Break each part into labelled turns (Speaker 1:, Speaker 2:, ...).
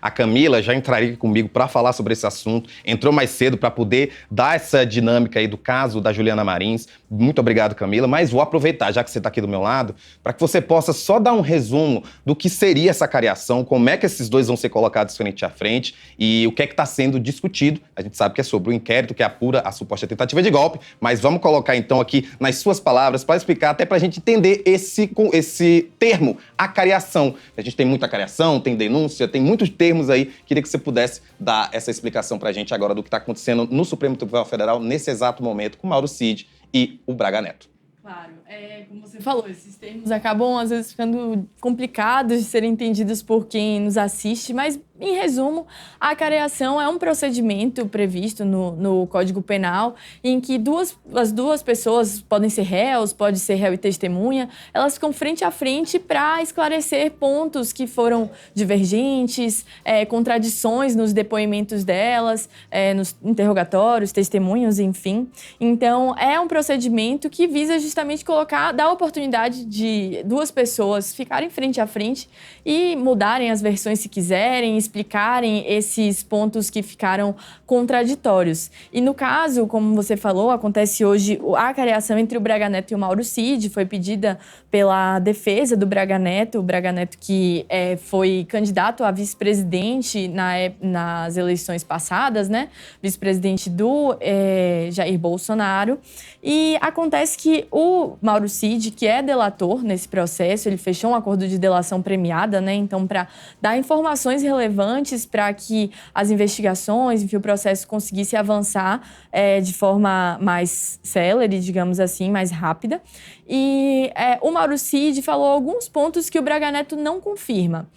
Speaker 1: A Camila já entraria aqui comigo para falar sobre esse assunto, entrou mais cedo para poder dar essa dinâmica aí do caso da Juliana Marins. Muito obrigado, Camila, mas vou aproveitar, já que você está aqui do meu lado, para que você possa só dar um resumo do que seria essa cariação, como é que esses dois vão ser colocados frente a frente e o que é que está sendo discutido. A gente sabe que é sobre o inquérito que apura a suposta tentativa de golpe, mas vamos colocar então aqui nas suas palavras para explicar, até para a gente entender esse termo, acariação. A gente tem muita acariação, tem denúncia, tem muitos termos aí. Queria que você pudesse dar essa explicação para a gente agora do que está acontecendo no Supremo Tribunal Federal nesse exato momento com Mauro Cid e o Braga Neto.
Speaker 2: Claro, como você falou, esses termos acabam às vezes ficando complicados de serem entendidos por quem nos assiste, mas em resumo, a acariação é um procedimento previsto no Código Penal em que as duas pessoas podem ser réus, pode ser réu e testemunha, elas ficam frente a frente para esclarecer pontos que foram divergentes, contradições nos depoimentos delas, nos interrogatórios, testemunhos, enfim. Então, é um procedimento que visa justamente dar a oportunidade de duas pessoas ficarem frente a frente e mudarem as versões se quiserem, explicarem esses pontos que ficaram contraditórios. E no caso, como você falou, acontece hoje a acariação entre o Braga Neto e o Mauro Cid, foi pedida pela defesa do Braga Neto, o Braga Neto que foi candidato a vice-presidente nas eleições passadas, né? Vice-presidente do Jair Bolsonaro. E acontece que o Mauro Cid, que é delator nesse processo, ele fechou um acordo de delação premiada, né? Então, para dar informações relevantes para que as investigações, enfim, o processo conseguisse avançar de forma mais célere, digamos assim, mais rápida. E o Mauro Cid falou alguns pontos que o Braga Neto não confirma.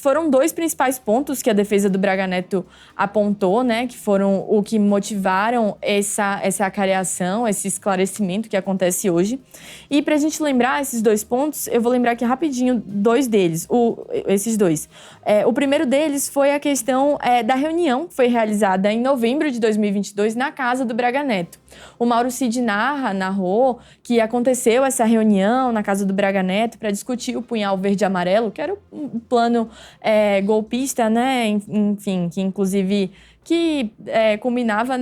Speaker 2: Foram dois principais pontos que a defesa do Braga Neto apontou, né, que foram o que motivaram essa acariação, esse esclarecimento que acontece hoje. E para a gente lembrar esses dois pontos, eu vou lembrar aqui rapidinho dois deles, esses dois. O primeiro deles foi a questão da reunião que foi realizada em novembro de 2022 na casa do Braga Neto. O Mauro Cid narrou que aconteceu essa reunião na casa do Braga Neto para discutir o punhal verde e amarelo, que era um plano golpista, né? Enfim, que inclusive culminava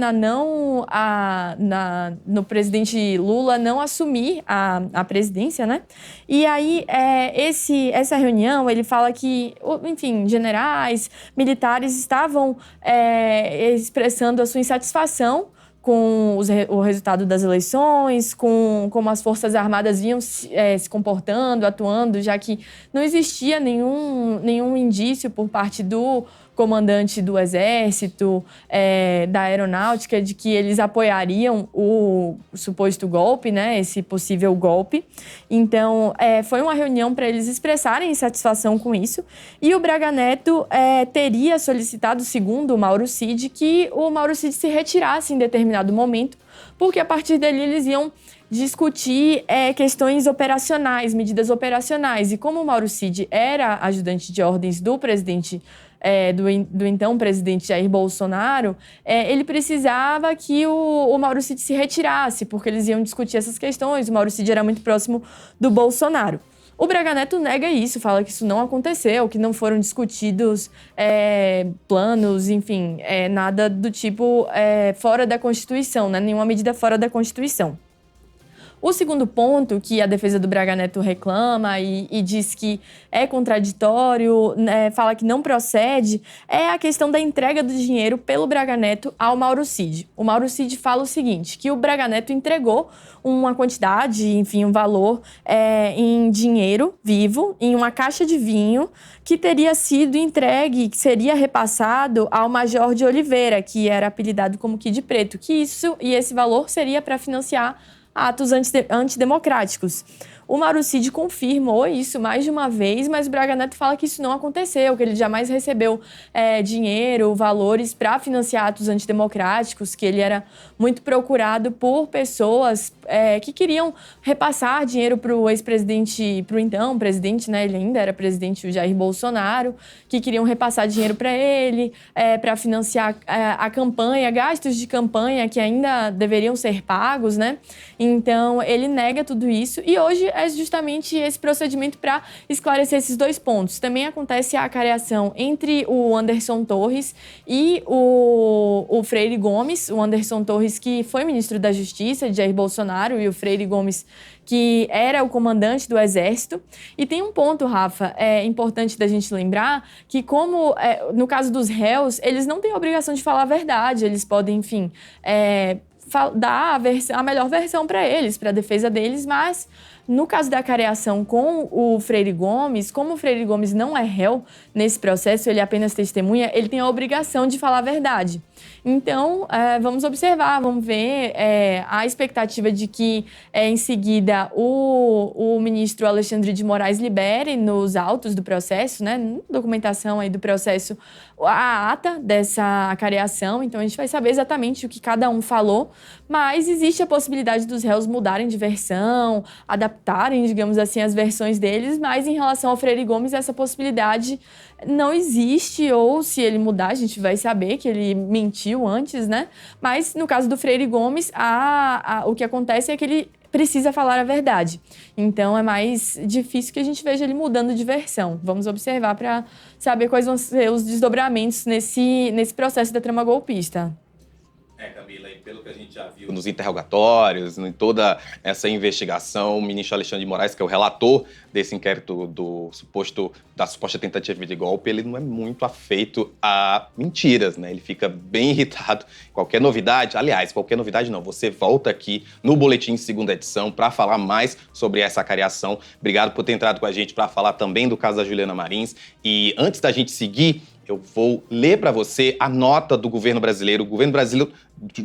Speaker 2: no presidente Lula não assumir a presidência, né? E aí, essa reunião, ele fala que, enfim, generais, militares estavam expressando a sua insatisfação com o resultado das eleições, com como as Forças Armadas vinham se comportando, atuando, já que não existia nenhum indício por parte do comandante do Exército, da Aeronáutica, de que eles apoiariam o suposto golpe, né, esse possível golpe. Então, foi uma reunião para eles expressarem insatisfação com isso. E o Braga Neto teria solicitado, segundo o Mauro Cid, que o Mauro Cid se retirasse em determinado momento, porque a partir dali eles iam discutir questões operacionais, medidas operacionais. E como o Mauro Cid era ajudante de ordens do presidente do então presidente Jair Bolsonaro, ele precisava que o Mauro Cid se retirasse, porque eles iam discutir essas questões. O Mauro Cid era muito próximo do Bolsonaro. O Braga Neto nega isso, fala que isso não aconteceu, que não foram discutidos planos, enfim, nada do tipo fora da Constituição, né? Nenhuma medida fora da Constituição. O segundo ponto que a defesa do Braga Neto reclama e diz que é contraditório, né, fala que não procede, é a questão da entrega do dinheiro pelo Braga Neto ao Mauro Cid. O Mauro Cid fala o seguinte, que o Braga Neto entregou uma quantidade, enfim, um valor em dinheiro vivo, em uma caixa de vinho, que teria sido entregue, que seria repassado ao Major de Oliveira, que era apelidado como Kid Preto, e esse valor seria para financiar atos antidemocráticos. O Mauro Cid confirmou isso mais de uma vez, mas o Braga Neto fala que isso não aconteceu, que ele jamais recebeu dinheiro, valores para financiar atos antidemocráticos, que ele era muito procurado por pessoas que queriam repassar dinheiro para o ex-presidente, para o então presidente, né? Ele ainda era presidente, o Jair Bolsonaro, que queriam repassar dinheiro para ele, para financiar a campanha, gastos de campanha que ainda deveriam ser pagos, né? Então, ele nega tudo isso e hoje é justamente esse procedimento para esclarecer esses dois pontos. Também acontece a acareação entre o Anderson Torres e o Freire Gomes. O Anderson Torres, que foi ministro da Justiça de Jair Bolsonaro, e o Freire Gomes, que era o comandante do Exército. E tem um ponto, Rafa, importante da gente lembrar, que como no caso dos réus, eles não têm a obrigação de falar a verdade, eles podem, enfim, dar a melhor versão para eles, para a defesa deles, mas no caso da acareação com o Freire Gomes, como o Freire Gomes não é réu nesse processo, ele é apenas testemunha, ele tem a obrigação de falar a verdade. Então, vamos observar, vamos ver a expectativa de que, em seguida, o ministro Alexandre de Moraes libere nos autos do processo, né, na documentação aí do processo, a ata dessa acareação. Então, a gente vai saber exatamente o que cada um falou, mas existe a possibilidade dos réus mudarem de versão, adaptarem, digamos assim, as versões deles, mas em relação ao Freire Gomes, essa possibilidade não existe, ou se ele mudar, a gente vai saber que ele mentiu antes, né? Mas no caso do Freire Gomes, o que acontece é que ele precisa falar a verdade. Então é mais difícil que a gente veja ele mudando de versão. Vamos observar para saber quais vão ser os desdobramentos nesse processo da trama golpista.
Speaker 1: Camila, e pelo que a gente já viu nos interrogatórios, em toda essa investigação, o ministro Alexandre de Moraes, que é o relator desse inquérito da suposta tentativa de golpe, ele não é muito afeito a mentiras, né? Ele fica bem irritado. Qualquer novidade não, você volta aqui no Boletim Segunda Edição para falar mais sobre essa acareação. Obrigado por ter entrado com a gente para falar também do caso da Juliana Marins. E antes da gente seguir, eu vou ler para você a nota do governo brasileiro. O governo brasileiro, de